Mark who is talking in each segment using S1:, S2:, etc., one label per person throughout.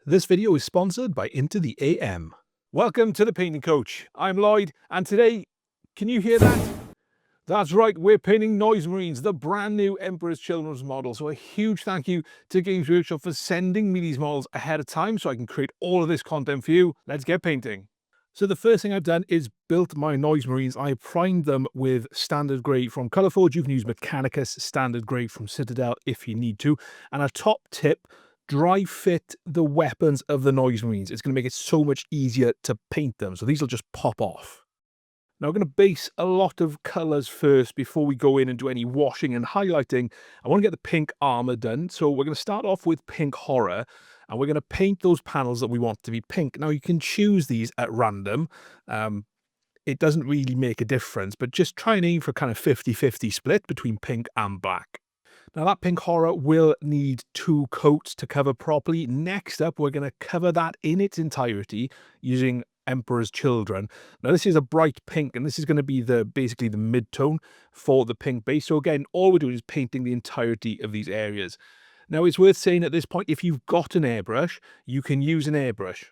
S1: This video is sponsored by Into the AM. Welcome to the Painting Coach. I'm Lloyd, and today, can you hear that? That's right, we're painting Noise Marines, the brand new Emperor's Children's model. So a huge thank you to Games Workshop for sending me these models ahead of time so I can create all of this content for you. Let's get painting. So the first thing I've done is built my Noise Marines. I primed them with Standard Grey from Colourforge. You can use Mechanicus Standard Grey from Citadel if you need to. And a top tip, dry fit the weapons of the Noise Marines. It's going to make it so much easier to paint them. So these will just pop off. Now I'm going to base a lot of colours first before we go in and do any washing and highlighting. I want to get the pink armour done. So we're going to start off with pink horror. And we're going to paint those panels that we want to be pink. Now you can choose these at random. It doesn't really make a difference, but just try and aim for kind of 50-50 split between pink and black. Now that pink horror will need 2 coats to cover properly. Next up, we're going to cover that in its entirety using Emperor's Children. Now this is a bright pink, and this is going to be basically the mid-tone for the pink base. So again, all we're doing is painting the entirety of these areas. Now it's worth saying at this point, if you've got an airbrush, you can use an airbrush.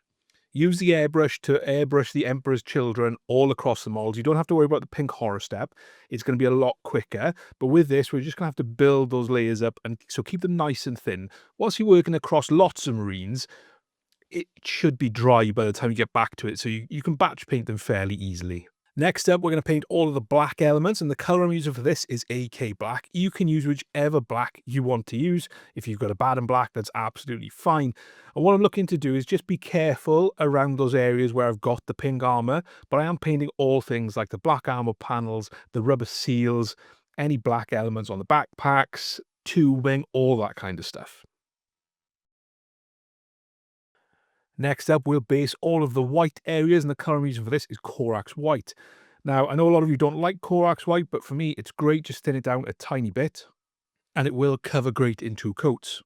S1: Use the airbrush to airbrush the Emperor's Children all across the models. You don't have to worry about the pink horror step. It's going to be a lot quicker. But with this, we're just going to have to build those layers up, and so keep them nice and thin. Whilst you're working across lots of Marines, it should be dry by the time you get back to it, so you can batch paint them fairly easily. Next up, we're going to paint all of the black elements, and the colour I'm using for this is AK Black. You can use whichever black you want to use. If you've got a Baden Black, that's absolutely fine. And what I'm looking to do is just be careful around those areas where I've got the pink armour, but I am painting all things like the black armour panels, the rubber seals, any black elements on the backpacks, tubing, all that kind of stuff. Next up, we'll base all of the white areas, and the colour I'm using for this is Corax White. Now, I know a lot of you don't like Corax White, but for me, it's great. Just thin it down a tiny bit, and it will cover great in 2 coats.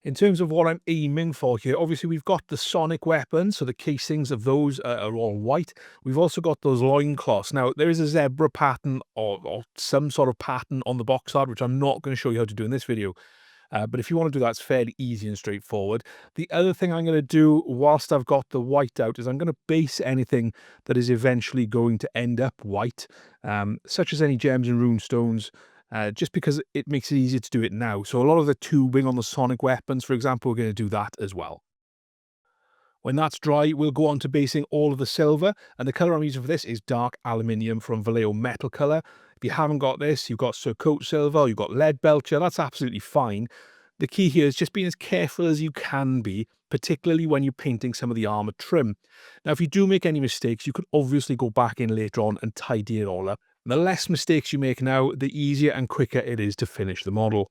S1: In terms of what I'm aiming for here, obviously we've got the sonic weapons, so the casings of those are all white. We've also got those loincloths. Now, there is a zebra pattern or some sort of pattern on the box art, which I'm not going to show you how to do in this video. But if you want to do that, it's fairly easy and straightforward. The other thing I'm going to do whilst I've got the white out is I'm going to base anything that is eventually going to end up white, such as any gems and runestones, just because it makes it easier to do it now. So a lot of the tubing on the sonic weapons, for example, we're going to do that as well. When that's dry, we'll go on to basing all of the silver, and the colour I'm using for this is dark aluminium from Vallejo Metal Colour. If you haven't got this, you've got Surcoat Silver, you've got Lead Belcher, that's absolutely fine. The key here is just being as careful as you can be, particularly when you're painting some of the armour trim. Now, if you do make any mistakes, you could obviously go back in later on and tidy it all up. And the less mistakes you make now, the easier and quicker it is to finish the model.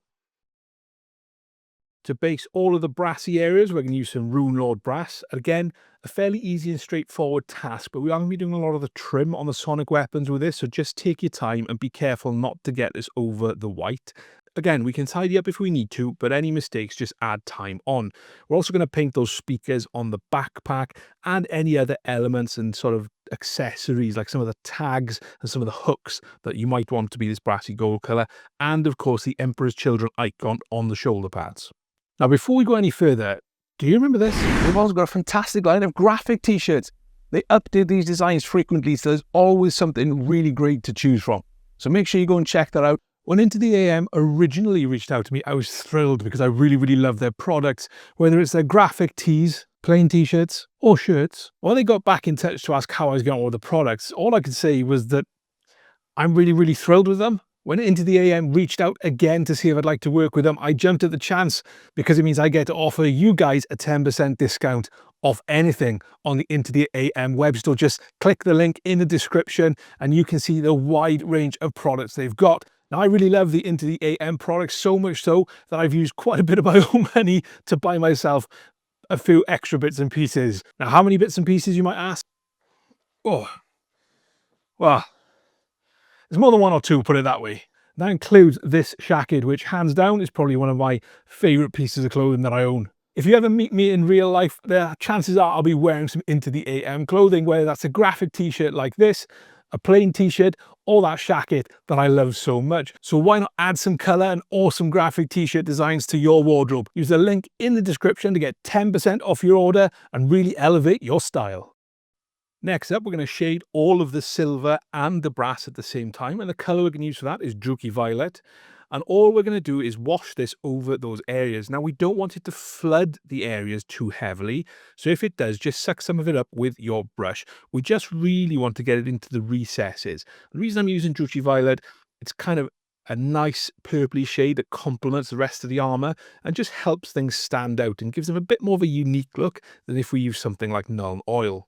S1: To base all of the brassy areas, we're going to use some Runelord Brass. Again, a fairly easy and straightforward task, but we are going to be doing a lot of the trim on the sonic weapons with this, so just take your time and be careful not to get this over the white. Again, we can tidy up if we need to, but any mistakes, just add time on. We're also going to paint those speakers on the backpack and any other elements and sort of accessories, like some of the tags and some of the hooks that you might want to be this brassy gold colour, and of course the Emperor's Children icon on the shoulder pads. Now, before we go any further, do you remember this? They've also got a fantastic line of graphic t-shirts. They update these designs frequently, so there's always something really great to choose from. So make sure you go and check that out. When Into the AM originally reached out to me, I was thrilled because I really love their products, whether it's their graphic tees, plain t-shirts, or shirts. When they got back in touch to ask how I was getting on with the products, all I could say was that I'm really thrilled with them. When Into the AM reached out again to see if I'd like to work with them, I jumped at the chance because it means I get to offer you guys a 10% discount off anything on the Into the AM web store. Just click the link in the description and you can see the wide range of products they've got. Now, I really love the Into the AM products, so much so that I've used quite a bit of my own money to buy myself a few extra bits and pieces. Now, how many bits and pieces, you might ask? Oh, well, there's more than 1 or 2, put it that way. That includes this shacket, which hands down is probably one of my favourite pieces of clothing that I own. If you ever meet me in real life, the chances are I'll be wearing some Into the AM clothing, whether that's a graphic t-shirt like this, a plain t-shirt, or that shacket that I love so much. So why not add some colour and awesome graphic t-shirt designs to your wardrobe? Use the link in the description to get 10% off your order and really elevate your style. Next up, we're going to shade all of the silver and the brass at the same time, and the colour we're going to use for that is Druchii Violet. And all we're going to do is wash this over those areas. Now, we don't want it to flood the areas too heavily, so if it does, just suck some of it up with your brush. We just really want to get it into the recesses. The reason I'm using Druchii Violet, it's kind of a nice purpley shade that complements the rest of the armour and just helps things stand out and gives them a bit more of a unique look than if we use something like Nuln Oil.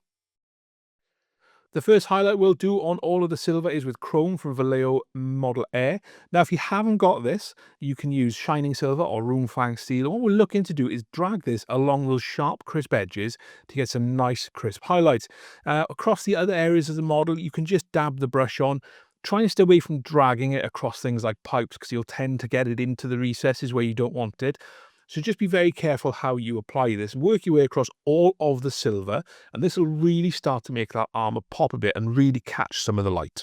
S1: The first highlight we'll do on all of the silver is with Chrome from Vallejo Model Air. Now, if you haven't got this, you can use Shining Silver or Runefang Steel. And what we're looking to do is drag this along those sharp, crisp edges to get some nice, crisp highlights. Across the other areas of the model, you can just dab the brush on. Try and stay away from dragging it across things like pipes because you'll tend to get it into the recesses where you don't want it. So just be very careful how you apply this. Work your way across all of the silver, and this will really start to make that armour pop a bit and really catch some of the light.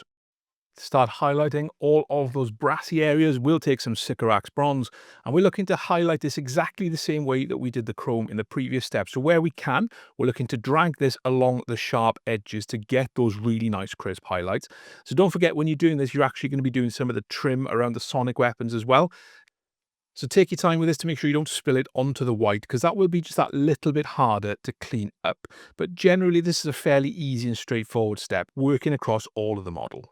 S1: To start highlighting all of those brassy areas, we'll take some Sycorax Bronze, and we're looking to highlight this exactly the same way that we did the chrome in the previous step. So where we can, we're looking to drag this along the sharp edges to get those really nice crisp highlights. So don't forget, when you're doing this, you're actually going to be doing some of the trim around the sonic weapons as well. So take your time with this to make sure you don't spill it onto the white, because that will be just that little bit harder to clean up. But generally, this is a fairly easy and straightforward step, working across all of the model.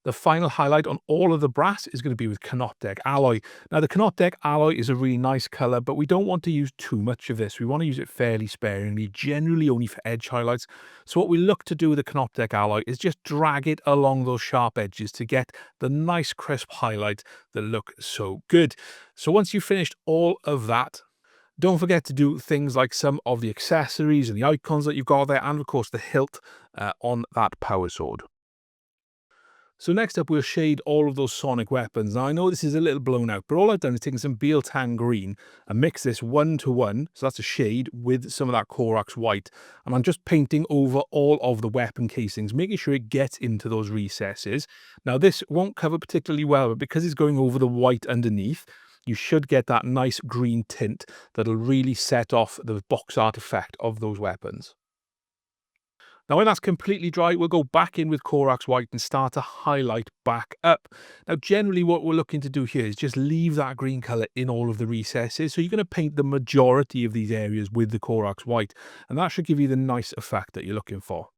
S1: The final highlight on all of the brass is going to be with Canoptek Alloy. Now, the Canoptek Alloy is a really nice colour, but we don't want to use too much of this. We want to use it fairly sparingly, generally only for edge highlights. So what we look to do with the Canoptek Alloy is just drag it along those sharp edges to get the nice crisp highlights that look so good. So once you've finished all of that, don't forget to do things like some of the accessories and the icons that you've got there, and of course the hilt on that power sword. So next up, we'll shade all of those sonic weapons. Now, I know this is a little blown out, but all I've done is taken some Biel-Tan Green and mix this 1-to-1, so that's a shade, with some of that Corax White. And I'm just painting over all of the weapon casings, making sure it gets into those recesses. Now, this won't cover particularly well, but because it's going over the white underneath, you should get that nice green tint that'll really set off the box art effect of those weapons. Now, when that's completely dry, we'll go back in with Corax White and start to highlight back up. Now, generally what we're looking to do here is just leave that green colour in all of the recesses. So you're going to paint the majority of these areas with the Corax White, and that should give you the nice effect that you're looking for.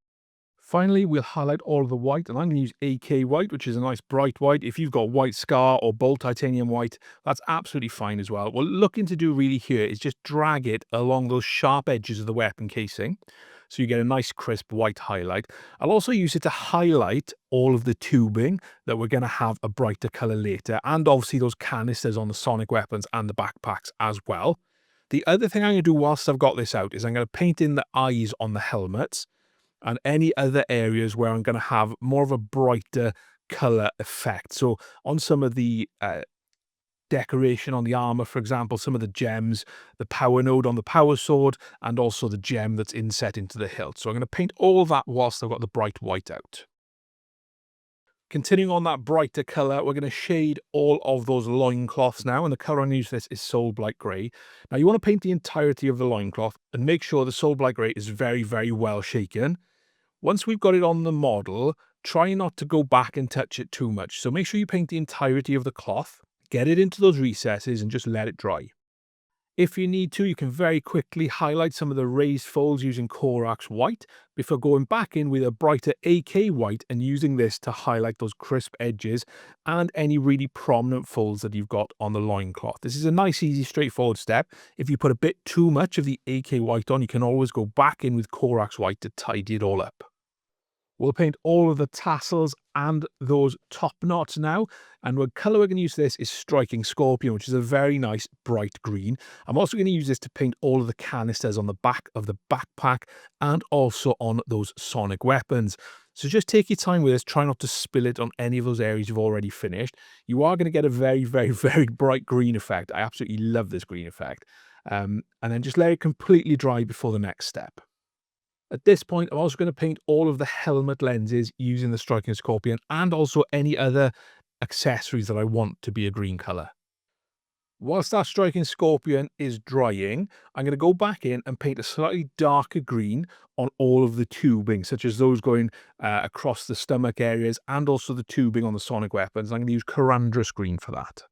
S1: Finally, we'll highlight all of the white, and I'm going to use AK White, which is a nice bright white. If you've got White Scar or Bold Titanium White, that's absolutely fine as well. What we're looking to do really here is just drag it along those sharp edges of the weapon casing, so you get a nice crisp white highlight. I'll also use it to highlight all of the tubing that we're going to have a brighter colour later, and obviously those canisters on the sonic weapons and the backpacks as well. The other thing I'm going to do whilst I've got this out is I'm going to paint in the eyes on the helmets and any other areas where I'm going to have more of a brighter colour effect. So on some of the decoration on the armour, for example, some of the gems, the power node on the power sword, and also the gem that's inset into the hilt. So I'm going to paint all that whilst I've got the bright white out. Continuing on that brighter colour, we're going to shade all of those loincloths now, and the colour I'm going to use for this is Soul Blight Grey. Now, you want to paint the entirety of the loincloth and make sure the Soul Blight Grey is very, very well shaken. Once we've got it on the model, try not to go back and touch it too much. So make sure you paint the entirety of the cloth, get it into those recesses, and just let it dry. If you need to, you can very quickly highlight some of the raised folds using Corax White before going back in with a brighter AK White and using this to highlight those crisp edges and any really prominent folds that you've got on the loincloth. This is a nice, easy, straightforward step. If you put a bit too much of the AK White on, you can always go back in with Corax White to tidy it all up. We'll paint all of the tassels and those top knots now. And the colour we're going to use for this is Striking Scorpion, which is a very nice bright green. I'm also going to use this to paint all of the canisters on the back of the backpack and also on those sonic weapons. So just take your time with this. Try not to spill it on any of those areas you've already finished. You are going to get a very, very, very bright green effect. I absolutely love this green effect. And then just let it completely dry before the next step. At this point, I'm also going to paint all of the helmet lenses using the Striking Scorpion and also any other accessories that I want to be a green colour. Whilst that Striking Scorpion is drying, I'm going to go back in and paint a slightly darker green on all of the tubing, such as those going across the stomach areas and also the tubing on the sonic weapons. I'm going to use Karandras Green for that.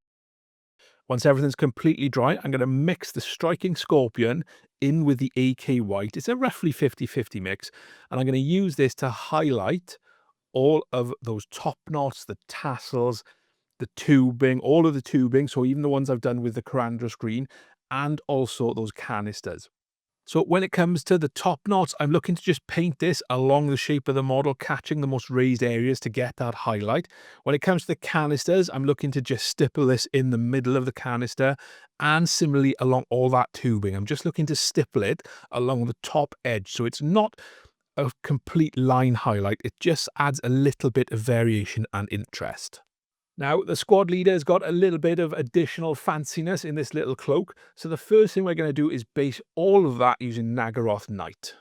S1: Once everything's completely dry, I'm going to mix the Striking Scorpion in with the AK White. It's a roughly 50-50 mix, and I'm going to use this to highlight all of those top knots, the tassels, the tubing, all of the tubing, so even the ones I've done with the Karandras Green, and also those canisters. So when it comes to the top knots, I'm looking to just paint this along the shape of the model, catching the most raised areas to get that highlight. When it comes to the canisters, I'm looking to just stipple this in the middle of the canister and similarly along all that tubing. I'm just looking to stipple it along the top edge, so it's not a complete line highlight. It just adds a little bit of variation and interest. Now, the squad leader's got a little bit of additional fanciness in this little cloak, so the first thing we're going to do is base all of that using Naggaroth Night.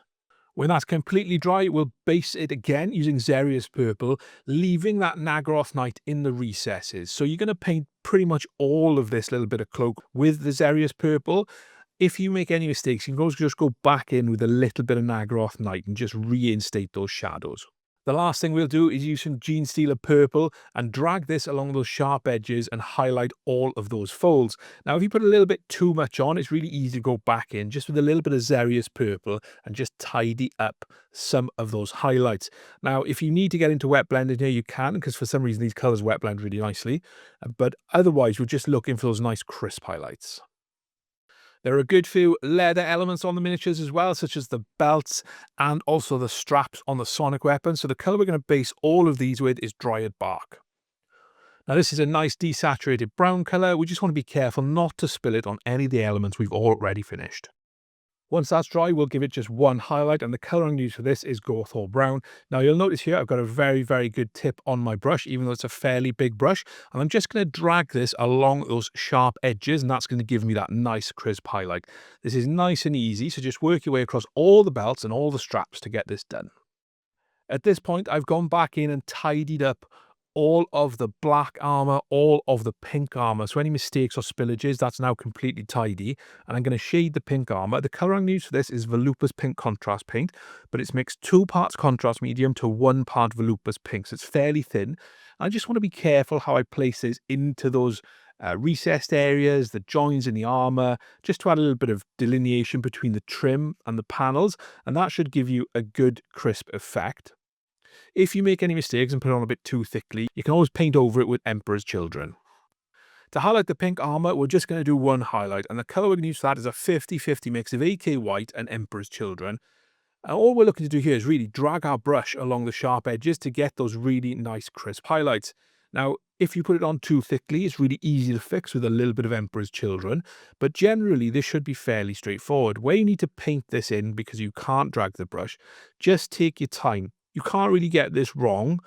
S1: When that's completely dry, we'll base it again using Xereus Purple, leaving that Naggaroth Night in the recesses. So you're going to paint pretty much all of this little bit of cloak with the Xereus Purple. If you make any mistakes, you can always just go back in with a little bit of Naggaroth Night and just reinstate those shadows. The last thing we'll do is use some Genestealer Purple and drag this along those sharp edges and highlight all of those folds. Now, if you put a little bit too much on, it's really easy to go back in just with a little bit of Xereus Purple and just tidy up some of those highlights. Now, if you need to get into wet blending here, you can, because for some reason these colors wet blend really nicely. But otherwise, we're just looking for those nice crisp highlights. There are a good few leather elements on the miniatures as well, such as the belts and also the straps on the sonic weapon. So the colour we're going to base all of these with is Dryad Bark. Now this is a nice desaturated brown colour. We just want to be careful not to spill it on any of the elements we've already finished. Once that's dry, we'll give it just one highlight, and the colour I'm going to use for this is Gorthor Brown. Now you'll notice here I've got a very, very good tip on my brush, even though it's a fairly big brush, and I'm just going to drag this along those sharp edges, and that's going to give me that nice crisp highlight. This is nice and easy, so just work your way across all the belts and all the straps to get this done. At this point, I've gone back in and tidied up all of the black armor, all of the pink armor. So any mistakes or spillages, that's now completely tidy. And I'm going to shade the pink armor. The color I'm going to use for this is Volupous Pink contrast paint, but it's mixed 2 parts contrast medium to 1 part Volupous Pink. So it's fairly thin. I just want to be careful how I place this into those recessed areas, the joins in the armor, just to add a little bit of delineation between the trim and the panels. And that should give you a good crisp effect. If you make any mistakes and put it on a bit too thickly, you can always paint over it with Emperor's Children. To highlight the pink armor, we're just going to do one highlight, and the color we're going to use for that is a 50-50 mix of AK White and Emperor's Children. And all we're looking to do here is really drag our brush along the sharp edges to get those really nice crisp highlights. Now, if you put it on too thickly, it's really easy to fix with a little bit of Emperor's Children, but generally this should be fairly straightforward. Where you need to paint this in because you can't drag the brush, just take your time. You can't really get this wrong.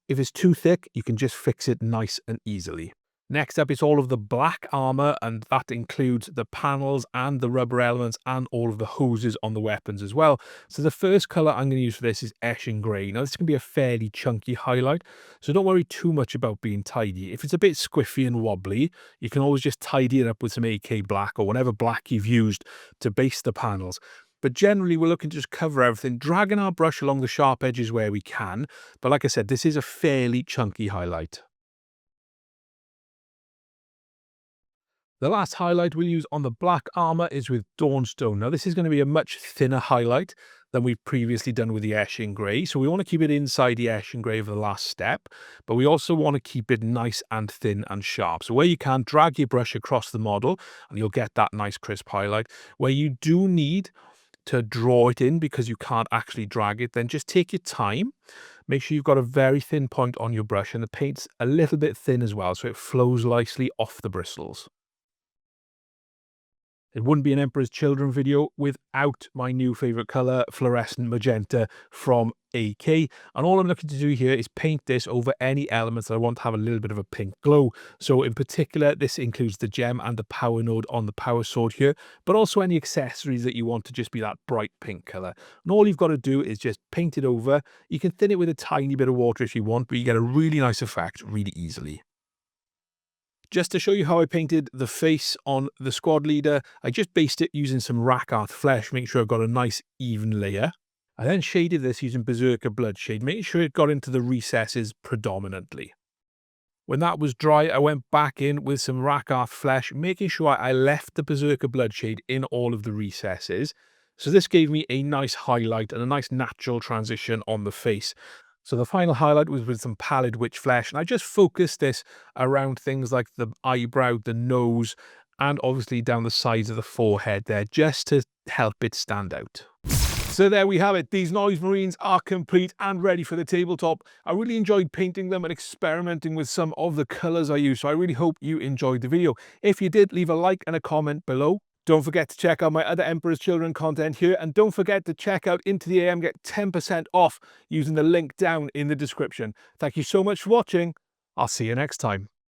S1: If it's too thick, you can just fix it nice and easily. Next up is all of the black armor, and that includes the panels and the rubber elements and all of the hoses on the weapons as well. So the first color I'm going to use for this is Eshin Grey. Now this is going to be a fairly chunky highlight, so don't worry too much about being tidy. If it's a bit squiffy and wobbly, you can always just tidy it up with some AK black or whatever black you've used to base the panels. But generally, we're looking to just cover everything, dragging our brush along the sharp edges where we can. But like I said, this is a fairly chunky highlight. The last highlight we'll use on the black armor is with Dawnstone. Now, this is going to be a much thinner highlight than we've previously done with the Eshin Grey. So we want to keep it inside the Eshin Grey for the last step, but we also want to keep it nice and thin and sharp. So where you can, drag your brush across the model and you'll get that nice crisp highlight. Where you do need to draw it in because you can't actually drag it, then just take your time. Make sure you've got a very thin point on your brush and the paint's a little bit thin as well, so it flows nicely off the bristles. It wouldn't be an Emperor's Children video without my new favourite colour, Fluorescent Magenta from AK. And all I'm looking to do here is paint this over any elements that I want to have a little bit of a pink glow. So in particular, this includes the gem and the power node on the power sword here, but also any accessories that you want to just be that bright pink colour. And all you've got to do is just paint it over. You can thin it with a tiny bit of water if you want, but you get a really nice effect really easily. Just to show you how I painted the face on the squad leader, I just based it using some Rakarth Flesh, making sure I've got a nice even layer. I then shaded this using Berserker Bloodshade, making sure it got into the recesses predominantly. When that was dry, I went back in with some Rakarth Flesh, making sure I left the Berserker Bloodshade in all of the recesses. So this gave me a nice highlight and a nice natural transition on the face. So the final highlight was with some Pallid Witch Flesh, and I just focused this around things like the eyebrow, the nose, and obviously down the sides of the forehead there, just to help it stand out. So there we have it. These Noise Marines are complete and ready for the tabletop. I really enjoyed painting them and experimenting with some of the colours I used, so I really hope you enjoyed the video. If you did, leave a like and a comment below. Don't forget to check out my other Emperor's Children content here, and don't forget to check out Into the AM, get 10% off using the link down in the description. Thank you so much for watching. I'll see you next time.